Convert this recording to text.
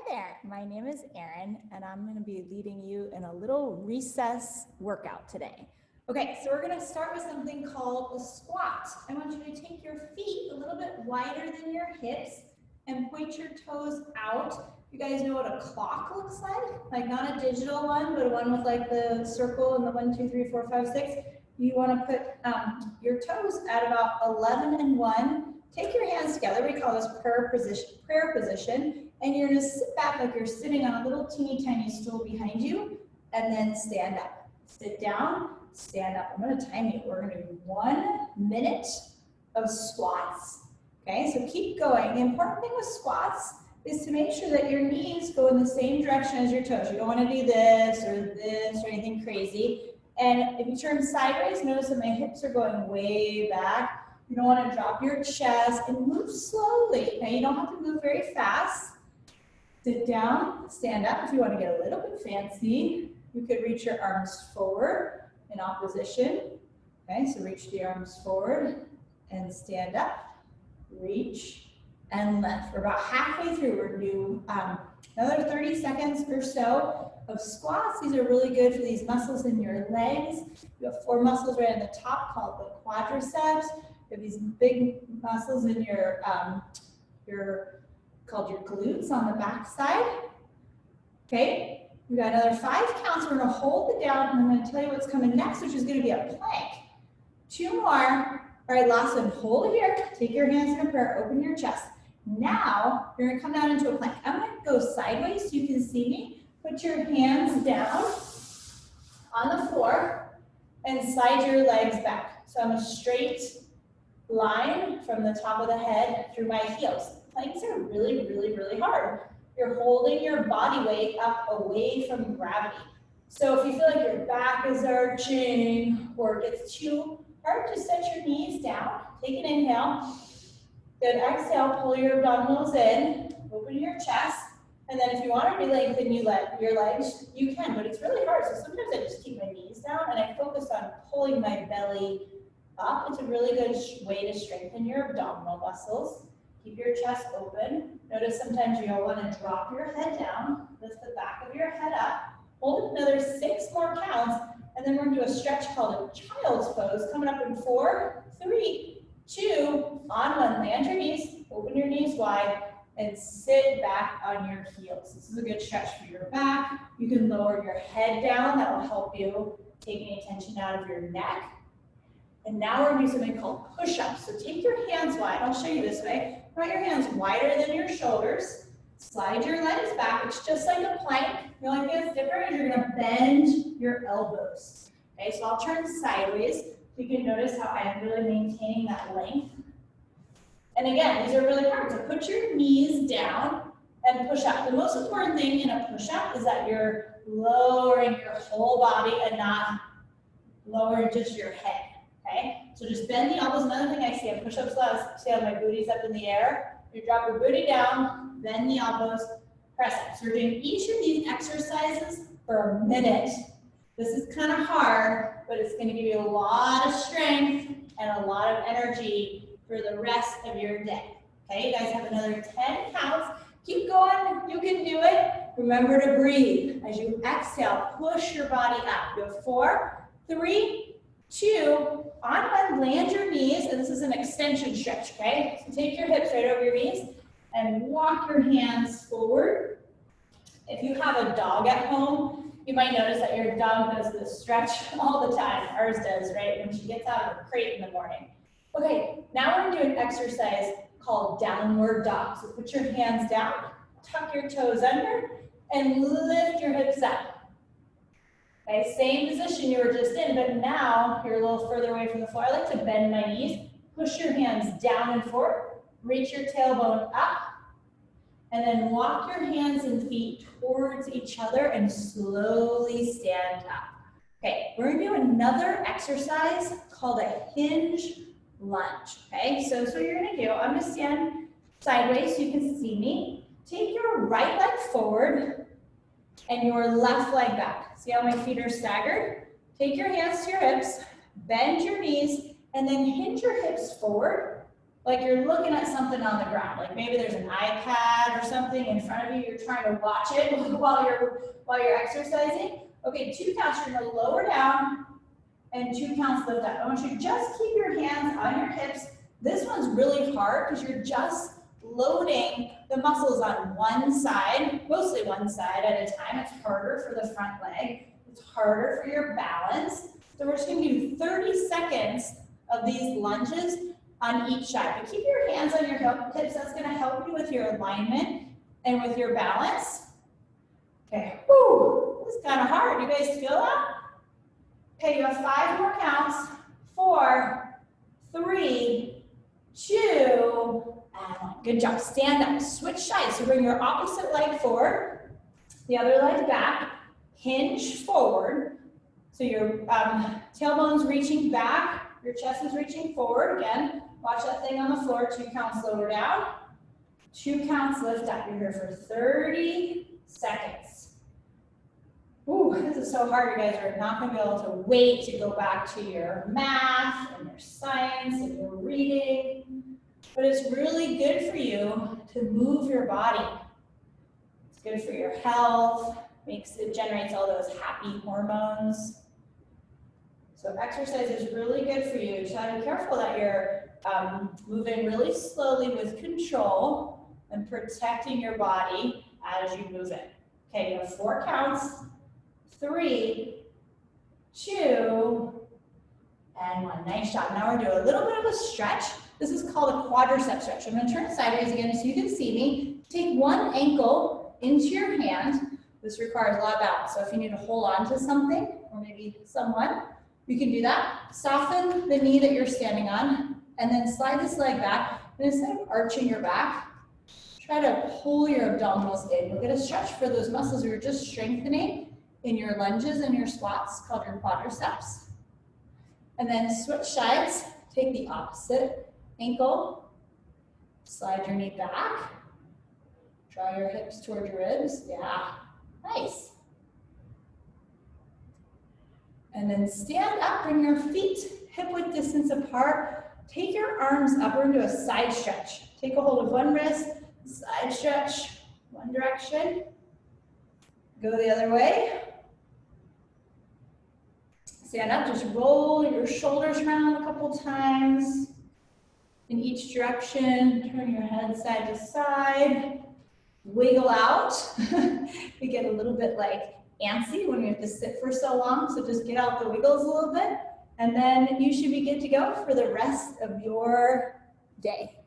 there, my name is Erin, and I'm going to be leading you in a little recess workout today. Okay, so we're going to start with something called a squat. I want you to take your feet a little bit wider than your hips and point your toes out. You guys know what a clock looks like not a digital one, but one with like the circle and the 1, 2, 3, 4, 5, 6. You want to put your toes at about 11 and 1. Take your hands together. We call this prayer position. And you're going to sit back like you're sitting on a little teeny tiny stool behind you, and then stand up. Sit down, stand up. I'm going to time you. We're going to do 1 minute of squats. Okay, so keep going. The important thing with squats is to make sure that your knees go in the same direction as your toes. You don't want to do this or anything crazy. And if you turn sideways, notice that my hips are going way back. You don't want to drop your chest and move slowly. Now you don't have to move very fast. Sit down, stand up. If you want to get a little bit fancy, you could reach your arms forward in opposition. Okay, so reach the arms forward and stand up. Reach and lift. We're about halfway through. We're going to do another 30 seconds or so of squats. These are really good for these muscles in your legs. You have 4 muscles right on the top called the quadriceps. You have these big muscles in your called your glutes on the back side. Okay, we got another 5 counts. We're gonna hold it down, and I'm gonna tell you what's coming next, which is gonna be a plank. 2 more. All right, last one, hold it here. Take your hands in a prayer, open your chest. Now, you're gonna come down into a plank. I'm gonna go sideways so you can see me. Put your hands down on the floor and slide your legs back. So I'm a straight line from the top of the head through my heels. Planks are really, really, really hard. You're holding your body weight up away from gravity. So if you feel like your back is arching or it gets too hard, just set your knees down. Take an inhale. Good, exhale, pull your abdominals in, open your chest. And then if you want to lengthen your legs, you can, but it's really hard. So sometimes I just keep my knees down and I focus on pulling my belly up. It's a really good way to strengthen your abdominal muscles. Keep your chest open. Notice sometimes you'll want to drop your head down, lift the back of your head up, hold it another 6 more counts, and then we're going to do a stretch called a child's pose, coming up in 4, 3, 2, on 1. Land your knees, open your knees wide, and sit back on your heels. This is a good stretch for your back. You can lower your head down. That will help you take any tension out of your neck. And now we're going to do something called push-ups. So take your hands wide. I'll show you this way. Put your hands wider than your shoulders. Slide your legs back. It's just like a plank. The only thing that's different is you're going to bend your elbows. Okay, so I'll turn sideways. You can notice how I'm really maintaining that length. And again, these are really hard. So put your knees down and push up. The most important thing in a push-up is that you're lowering your whole body and not lowering just your head. Okay, so just bend the elbows. Another thing I see in push-ups, see how my booty's up in the air. You drop your booty down, bend the elbows, press up. So you're doing each of these exercises for a minute. This is kind of hard, but it's going to give you a lot of strength and a lot of energy for the rest of your day. Okay, you guys have another 10 counts. Keep going, you can do it. Remember to breathe. As you exhale, push your body up. Do 4, 3, 2, on 1, land your knees, and this is an extension stretch, okay? So take your hips right over your knees and walk your hands forward. If you have a dog at home, you might notice that your dog does this stretch all the time. Ours does, right? When she gets out of her crate in the morning. Okay, now we're gonna do an exercise called downward dog. So put your hands down, tuck your toes under, and lift your hips up. Okay, same position you were just in, but now you're a little further away from the floor. I like to bend my knees, push your hands down and forward, reach your tailbone up, and then walk your hands and feet towards each other and slowly stand up. Okay, we're gonna do another exercise called a hinge lunge. Okay, so you're gonna do, I'm gonna stand sideways so you can see me. Take your right leg forward and your left leg back. See how my feet are staggered? Take your hands to your hips, bend your knees, and then hinge your hips forward like you're looking at something on the ground. Like maybe there's an iPad or something in front of you. You're trying to watch it while you're exercising. Okay, 2 counts. You're gonna lower down and 2 counts lift up. I want you to just keep your hands on your hips. This one's really hard because you're just loading the muscles on one side, mostly one side at a time. It's harder for the front leg. It's harder for your balance. So we're just gonna do 30 seconds of these lunges on each side. But keep your hands on your hips. That's gonna help you with your alignment and with your balance. Okay, whoo, this is kind of hard. You guys feel that? Okay, you have 5 more counts. 4, 3, 2, and 1. Good job. Stand up, switch sides. So bring your opposite leg forward, the other leg back, hinge forward. So your tailbone's reaching back, your chest is reaching forward. Again, watch that thing on the floor. 2 counts lower down, 2 counts lift up. You're here for 30 seconds. Ooh, this is so hard. You guys are not going to be able to wait to go back to your math and your science and your reading. But it's really good for you to move your body. It's good for your health. It generates all those happy hormones. So exercise is really good for you. Just gotta be careful that you're moving really slowly with control and protecting your body as you move it. Okay, you have 4 counts. 3, 2, and 1. Nice job. Now we're doing a little bit of a stretch. This is called a quadricep stretch. I'm going to turn it sideways again so you can see me. Take one ankle into your hand. This requires a lot of balance. So if you need to hold on to something, or maybe someone, you can do that. Soften the knee that you're standing on, and then slide this leg back. And instead of arching your back, try to pull your abdominals in. We're going to stretch for those muscles we were just strengthening in your lunges and your squats, called your quadriceps. And then switch sides. Take the opposite ankle, slide your knee back, draw your hips toward your ribs. Yeah, nice. And then stand up, bring your feet hip-width distance apart. Take your arms up, we're gonna do a side stretch. Take a hold of one wrist, side stretch, one direction. Go the other way. Stand up, just roll your shoulders around a couple times in each direction. Turn your head side to side. Wiggle out. We get a little bit like antsy when we have to sit for so long, so just get out the wiggles a little bit, and then you should be good to go for the rest of your day.